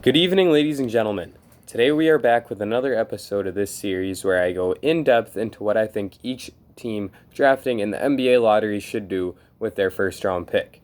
Good evening, ladies and gentlemen. Today we are back with another episode of this series where I go in depth into what I think each team drafting in the NBA lottery should do with their first round pick.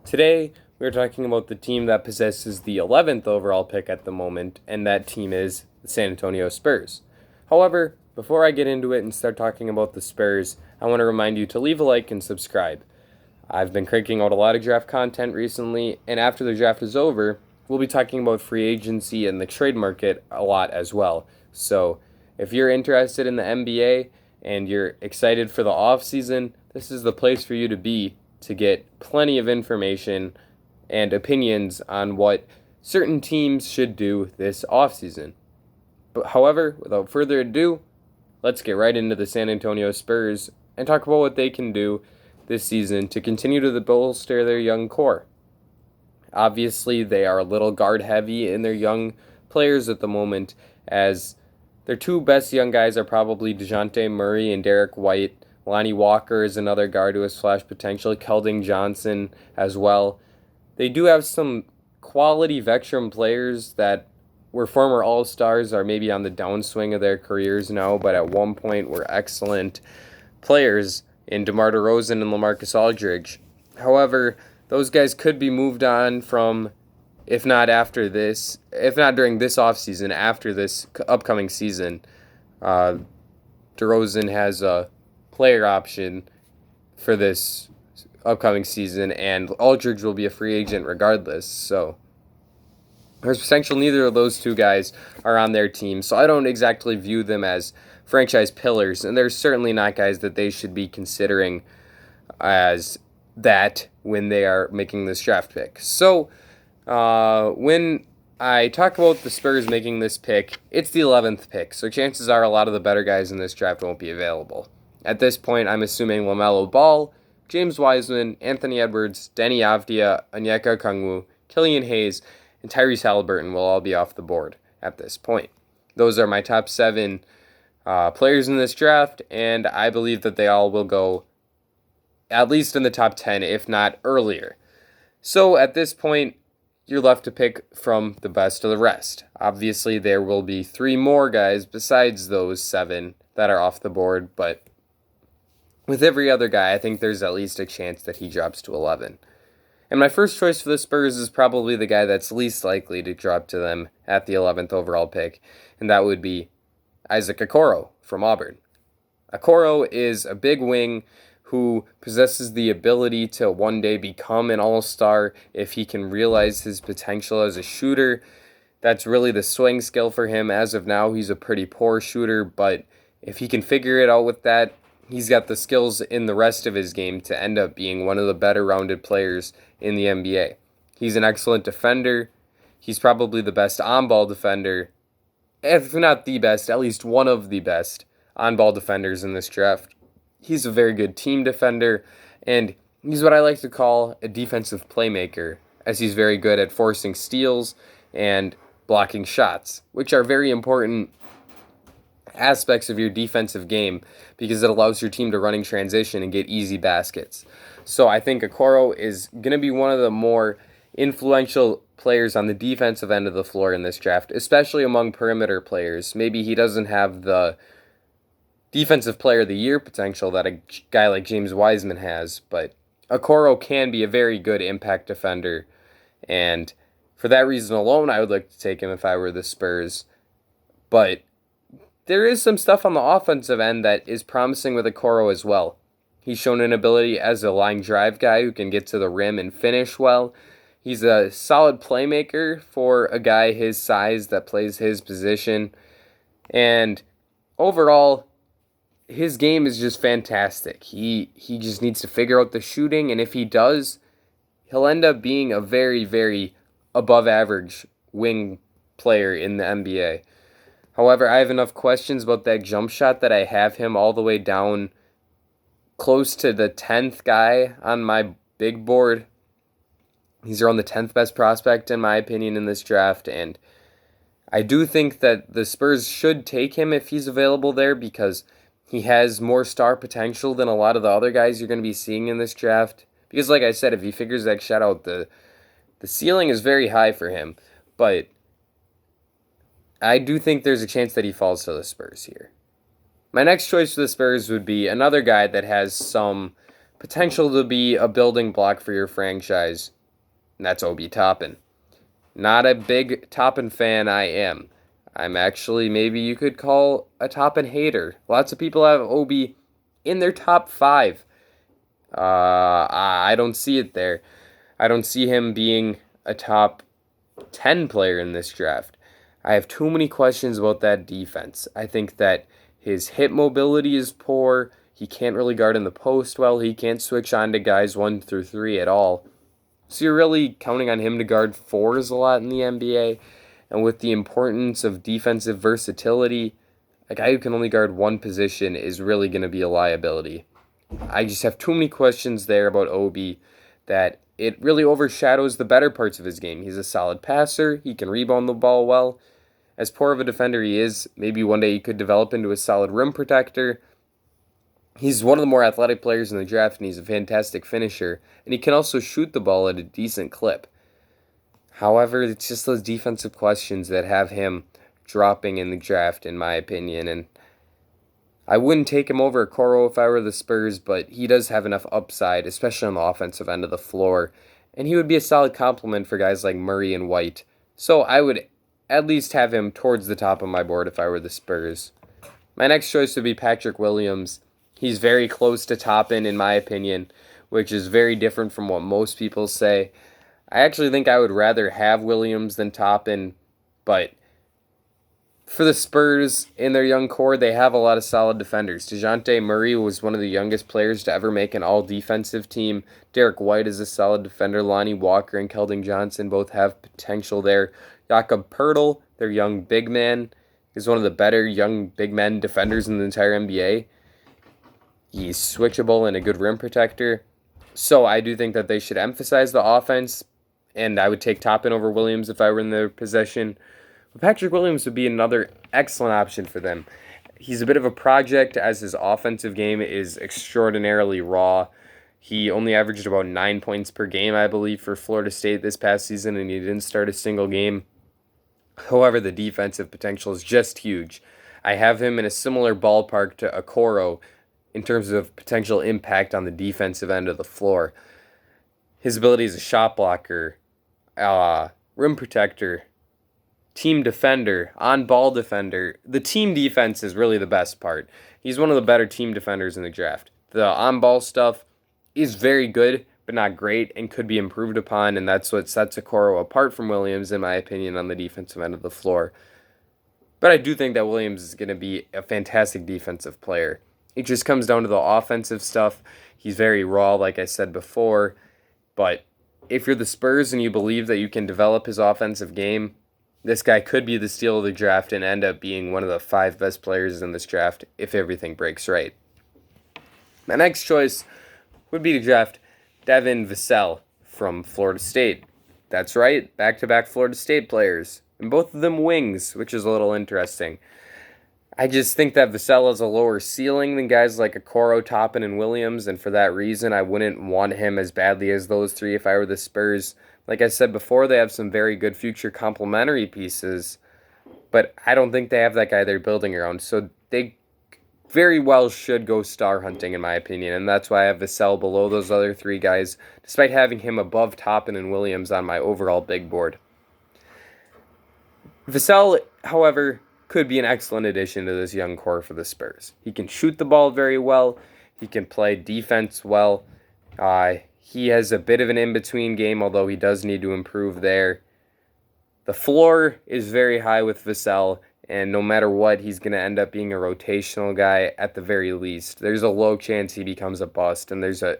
Today we're talking about the team that possesses the 11th overall pick at the moment, and that team is the San Antonio Spurs. However, before I get into it and start talking about the Spurs, I want to remind you to leave a like and subscribe. I've been cranking out a lot of draft content recently, and after the draft is over, we'll be talking about free agency and the trade market a lot as well. So if you're interested in the NBA and you're excited for the off season, this is the place for you to be to get plenty of information and opinions on what certain teams should do this off season. But however, without further ado, let's get right into the San Antonio Spurs and talk about what they can do this season to continue to bolster their young core. Obviously, they are a little guard heavy in their young players at the moment, as their two best young guys are probably DeJounte Murray and Derek White. Lonnie Walker is another guard who has flash potential, Keldon Johnson as well. They do have some quality veteran players that were former All-Stars, are maybe on the downswing of their careers now, but at one point were excellent players in DeMar DeRozan and LaMarcus Aldridge. However, those guys could be moved on from, if not during this offseason, after this upcoming season. DeRozan has a player option for this upcoming season, and Aldridge will be a free agent regardless. So there's potential neither of those two guys are on their team, so I don't exactly view them as franchise pillars, and they're certainly not guys that they should be considering as that when they are making this draft pick. So when I talk about the Spurs making this pick, it's the 11th pick, so chances are a lot of the better guys in this draft won't be available. At this point, I'm assuming LaMelo Ball, James Wiseman, Anthony Edwards, Deni Avdija, Onyeka Okongwu, Killian Hayes, and Tyrese Haliburton will all be off the board at this point. Those are my top 7 players in this draft, and I believe that they all will go at least in the top 10, if not earlier. So at this point, you're left to pick from the best of the rest. Obviously, there will be 3 more guys besides those 7 that are off the board, but with every other guy, I think there's at least a chance that he drops to 11. And my first choice for the Spurs is probably the guy that's least likely to drop to them at the 11th overall pick, and that would be Isaac Okoro from Auburn. Okoro is a big wing who possesses the ability to one day become an all-star if he can realize his potential as a shooter. That's really the swing skill for him. As of now, he's a pretty poor shooter, but if he can figure it out with that, he's got the skills in the rest of his game to end up being one of the better rounded players in the NBA. He's an excellent defender. He's probably the best on-ball defender, if not the best, at least one of the best on-ball defenders in this draft. He's a very good team defender, and he's what I like to call a defensive playmaker, as he's very good at forcing steals and blocking shots, which are very important aspects of your defensive game because it allows your team to run in transition and get easy baskets. So I think Okoro is going to be one of the more influential players on the defensive end of the floor in this draft, especially among perimeter players. Maybe he doesn't have the defensive player of the year potential that a guy like James Wiseman has, but Okoro can be a very good impact defender, and for that reason alone, I would like to take him if I were the Spurs. But there is some stuff on the offensive end that is promising with Okoro as well. He's shown an ability as a line drive guy who can get to the rim and finish well. He's a solid playmaker for a guy his size that plays his position, and overall, his game is just fantastic. He just needs to figure out the shooting, and if he does, he'll end up being a very, very above average wing player in the NBA. However, I have enough questions about that jump shot that I have him all the way down close to the 10th guy on my big board. He's around the 10th best prospect in my opinion in this draft, and I do think that the Spurs should take him if he's available there because he has more star potential than a lot of the other guys you're going to be seeing in this draft. Because like I said, if he figures that shot out, the ceiling is very high for him. But I do think there's a chance that he falls to the Spurs here. My next choice for the Spurs would be another guy that has some potential to be a building block for your franchise, and that's Obi Toppin. Not a big Toppin fan, I am. I'm actually, maybe you could call a Toppin hater. Lots of people have Obi in their top 5. I don't see it there. I don't see him being a top 10 player in this draft. I have too many questions about that defense. I think that his hip mobility is poor. He can't really guard in the post well. He can't switch on to guys 1 through 3 at all. So you're really counting on him to guard 4s a lot in the NBA. And with the importance of defensive versatility, a guy who can only guard one position is really going to be a liability. I just have too many questions there about Obi that it really overshadows the better parts of his game. He's a solid passer. He can rebound the ball well. As poor of a defender he is, maybe one day he could develop into a solid rim protector. He's one of the more athletic players in the draft, and he's a fantastic finisher. And he can also shoot the ball at a decent clip. However, it's just those defensive questions that have him dropping in the draft, in my opinion. And I wouldn't take him over Okoro if I were the Spurs, but he does have enough upside, especially on the offensive end of the floor. And he would be a solid complement for guys like Murray and White. So I would at least have him towards the top of my board if I were the Spurs. My next choice would be Patrick Williams. He's very close to Toppin, in my opinion, which is very different from what most people say. I actually think I would rather have Williams than Toppin, but for the Spurs in their young core, they have a lot of solid defenders. DeJounte Murray was one of the youngest players to ever make an all-defensive team. Derek White is a solid defender. Lonnie Walker and Keldon Johnson both have potential there. Jakob Poeltl, their young big man, is one of the better young big men defenders in the entire NBA. He's switchable and a good rim protector. So I do think that they should emphasize the offense, and I would take Toppin over Williams if I were in their possession. But Patrick Williams would be another excellent option for them. He's a bit of a project as his offensive game is extraordinarily raw. He only averaged about 9 points per game, I believe, for Florida State this past season, and he didn't start a single game. However, the defensive potential is just huge. I have him in a similar ballpark to Okoro in terms of potential impact on the defensive end of the floor. His ability as a shot blocker, rim protector, team defender, on-ball defender. The team defense is really the best part. He's one of the better team defenders in the draft. The on-ball stuff is very good, but not great, and could be improved upon, and that's what sets Okoro apart from Williams, in my opinion, on the defensive end of the floor. But I do think that Williams is going to be a fantastic defensive player. It just comes down to the offensive stuff. He's very raw, like I said before, but if you're the Spurs and you believe that you can develop his offensive game, this guy could be the steal of the draft and end up being one of the 5 best players in this draft if everything breaks right. My next choice would be to draft Devin Vassell from Florida State. That's right, back-to-back Florida State players, and both of them wings, which is a little interesting. I just think that Vassell has a lower ceiling than guys like Okoro, Toppin, and Williams, and for that reason, I wouldn't want him as badly as those 3 if I were the Spurs. Like I said before, they have some very good future complementary pieces, but I don't think they have that guy they're building around, so they very well should go star hunting, in my opinion, and that's why I have Vassell below those other 3 guys, despite having him above Toppin and Williams on my overall big board. Vassell, however, could be an excellent addition to this young core for the Spurs. He can shoot the ball very well. He can play defense well. He has a bit of an in-between game, although he does need to improve there. The floor is very high with Vassell, and no matter what, he's going to end up being a rotational guy at the very least. There's a low chance he becomes a bust, and there's a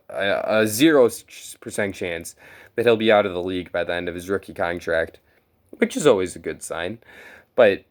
0% chance that he'll be out of the league by the end of his rookie contract, which is always a good sign. But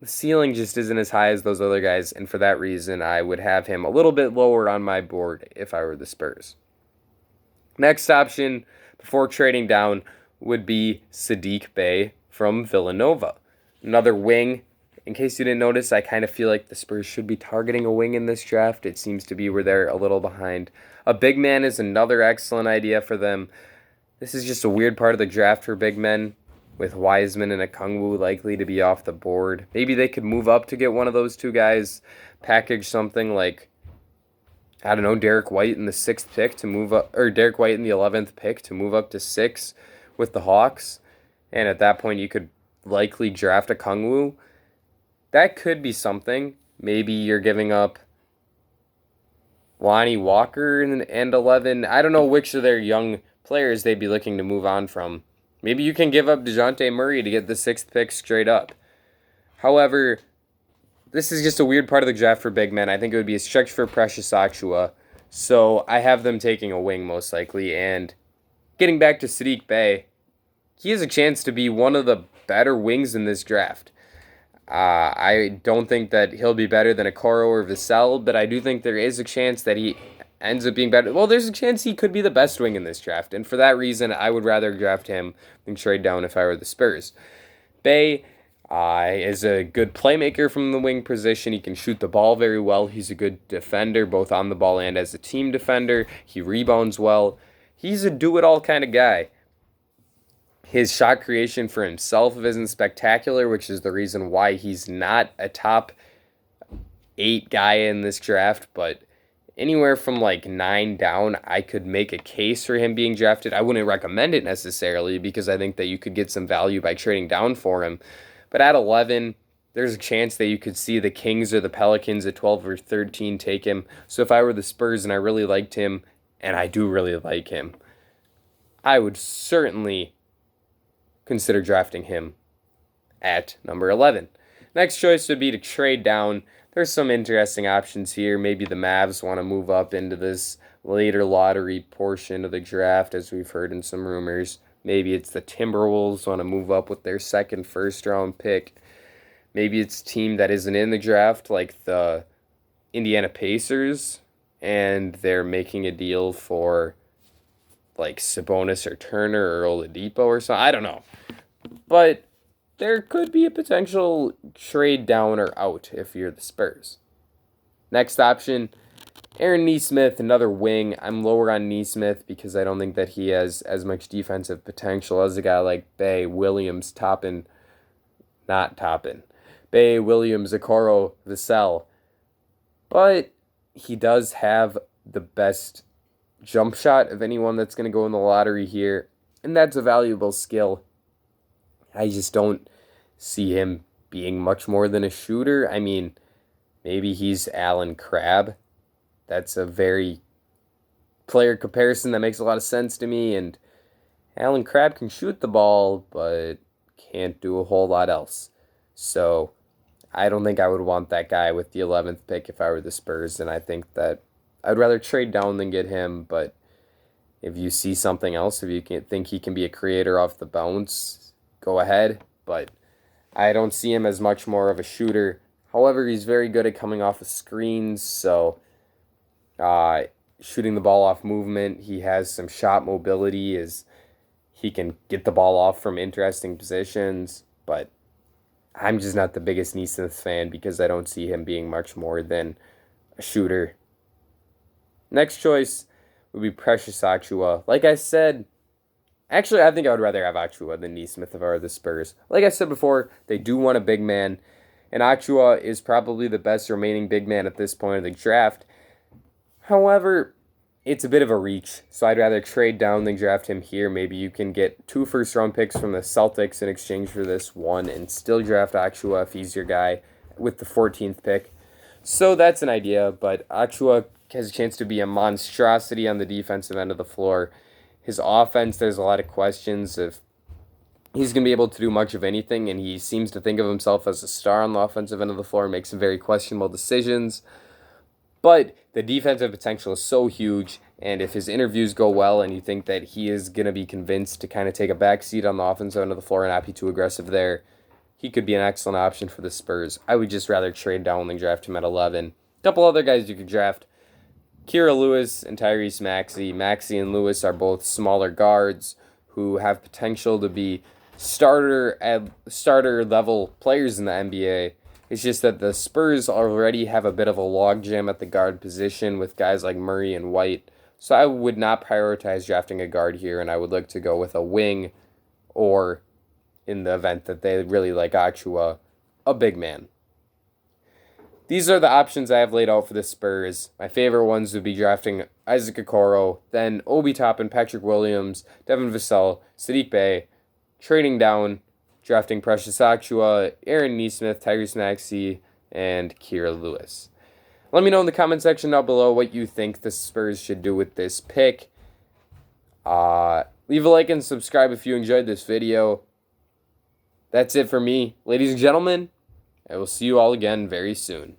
the ceiling just isn't as high as those other guys, and for that reason, I would have him a little bit lower on my board if I were the Spurs. Next option, before trading down, would be Saddiq Bey from Villanova. Another wing. In case you didn't notice, I kind of feel like the Spurs should be targeting a wing in this draft. It seems to be where they're a little behind. A big man is another excellent idea for them. This is just a weird part of the draft for big men. with Wiseman and Okongwu likely to be off the board. Maybe they could move up to get one of those two guys, package something like, I don't know, Derek White in the 6th pick to move up, or Derek White in the 11th pick to move up to 6 with the Hawks. And at that point, you could likely draft Okongwu. That could be something. Maybe you're giving up Lonnie Walker and 11. I don't know which of their young players they'd be looking to move on from. Maybe you can give up DeJounte Murray to get the 6th pick straight up. However, this is just a weird part of the draft for big men. I think it would be a stretch for Precious Achiuwa. So I have them taking a wing most likely. And getting back to Saddiq Bey, he has a chance to be one of the better wings in this draft. I don't think that he'll be better than Okoro or Vassell, but I do think there is a chance that he ends up being better. Well, there's a chance he could be the best wing in this draft, and for that reason, I would rather draft him than trade down if I were the Spurs. Bey is a good playmaker from the wing position. He can shoot the ball very well. He's a good defender, both on the ball and as a team defender. He rebounds well. He's a do-it-all kind of guy. His shot creation for himself isn't spectacular, which is the reason why he's not a top 8 guy in this draft, but anywhere from like 9 down, I could make a case for him being drafted. I wouldn't recommend it necessarily because I think that you could get some value by trading down for him. But at 11, there's a chance that you could see the Kings or the Pelicans at 12 or 13 take him. So if I were the Spurs and I really liked him, and I do really like him, I would certainly consider drafting him at number 11. Next choice would be to trade down. There's some interesting options here. Maybe the Mavs want to move up into this later lottery portion of the draft, as we've heard in some rumors. Maybe it's the Timberwolves want to move up with their second first-round pick. Maybe it's a team that isn't in the draft, like the Indiana Pacers, and they're making a deal for like Sabonis or Turner or Oladipo or something. I don't know. But there could be a potential trade down or out if you're the Spurs. Next option, Aaron Nesmith, another wing. I'm lower on Nesmith because I don't think that he has as much defensive potential as a guy like Bey, Williams, Bey, Williams, Okoro, Vassell. But he does have the best jump shot of anyone that's going to go in the lottery here, and that's a valuable skill. I just don't see him being much more than a shooter. I mean, maybe he's Alan Crabb. That's a very player comparison that makes a lot of sense to me, and Alan Crabb can shoot the ball, but can't do a whole lot else. So I don't think I would want that guy with the 11th pick if I were the Spurs, and I think that I'd rather trade down than get him, but if you see something else, if you think he can be a creator off the bounce, go ahead, but I don't see him as much more of a shooter. However, he's very good at coming off of screens, so shooting the ball off movement, he has some shot mobility, he can get the ball off from interesting positions, but I'm just not the biggest Nesmith fan because I don't see him being much more than a shooter. Next choice would be Precious Achiuwa. Like I said, actually, I think I would rather have Achiuwa than Nesmith if I were the Spurs. Like I said before, they do want a big man, and Achiuwa is probably the best remaining big man at this point of the draft. However, it's a bit of a reach, so I'd rather trade down than draft him here. Maybe you can get 2 first-round picks from the Celtics in exchange for this one and still draft Achiuwa if he's your guy with the 14th pick. So that's an idea, but Achiuwa has a chance to be a monstrosity on the defensive end of the floor. His offense, there's a lot of questions if he's going to be able to do much of anything, and he seems to think of himself as a star on the offensive end of the floor, makes some very questionable decisions. But the defensive potential is so huge, and if his interviews go well and you think that he is going to be convinced to kind of take a back seat on the offensive end of the floor and not be too aggressive there, he could be an excellent option for the Spurs. I would just rather trade down than draft him at 11. A couple other guys you could draft. Kira Lewis and Tyrese Maxey. Maxey and Lewis are both smaller guards who have potential to be starter level players in the NBA. It's just that the Spurs already have a bit of a logjam at the guard position with guys like Murray and White. So I would not prioritize drafting a guard here, and I would look to go with a wing or in the event that they really like Achua, a big man. These are the options I have laid out for the Spurs. My favorite ones would be drafting Isaac Okoro, then Obi Toppin, Patrick Williams, Devin Vassell, Sadiq Bey, trading down, drafting Precious Achua, Aaron Nesmith, Tyrese Maxey, and Kira Lewis. Let me know in the comment section down below what you think the Spurs should do with this pick. Leave a like and subscribe if you enjoyed this video. That's it for me. Ladies and gentlemen, I will see you all again very soon.